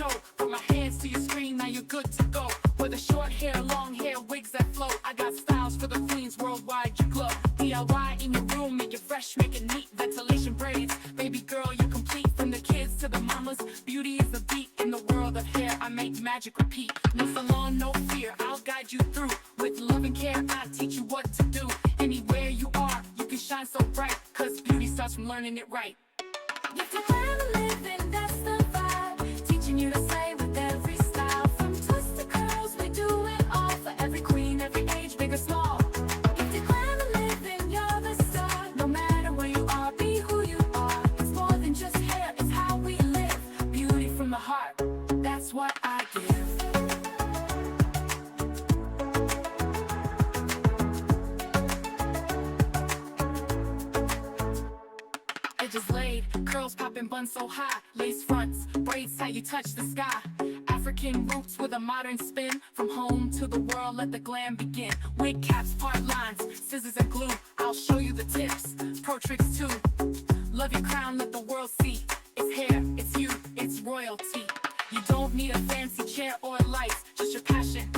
show. From my hands to your screen, now you're good to go. Whether short hair, long hair, wigs that flow, I got styles for the queens worldwide, you glow. DIY in your room, make it fresh, make it neat. Ventilation braids, baby girl, you're complete. From the kids to the mamas, beauty is the beat. In the world of hair, I make magic repeat. No salon, no fear, I'll guide you through. With love and care, I teach you what to do. Anywhere you are, you can shine so bright, cause beauty starts from learning it right. If you plan to live, then that's the vibe. Teaching you to slay with every style. From twists to curls, we do it all. For every queen, every age, big or small. If you plan to live, then you're the star. No matter where you are, be who you are. It's more than just hair, it's how we live. Beauty from the heart, that's what I give. Edges laid, curls popping, buns so high. Lace fronts, braids tight, you touch the sky. African roots with a modern spin. From home to the world, let the glam begin. Wig caps, part lines, scissors and glue. I'll show you the tips, pro tricks too. Love your crown, let the world see. It's hair, it's you, it's royalty. You don't need a fancy chair or lights, just your passion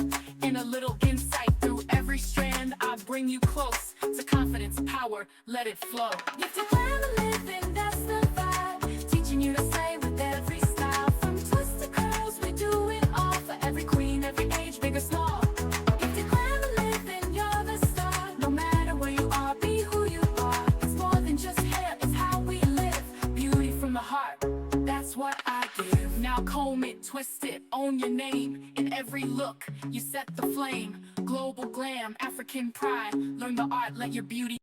and a little insight. Through every strand, I bring you close to confidence, power, let it flow. If you plan to live, then that's the vibe. Teaching you to slay with every style. From twists to curls, we do it all. For every queen, every age, big or small. If you plan to live, then you're the star. No matter where you are, be who you are. It's more than just hair, it's how we live. Beauty from the heart, that's what I give. Now comb it, twist it, own your name. In every look, you set the flame. Global glam, African pride. Learn the art, let your beauty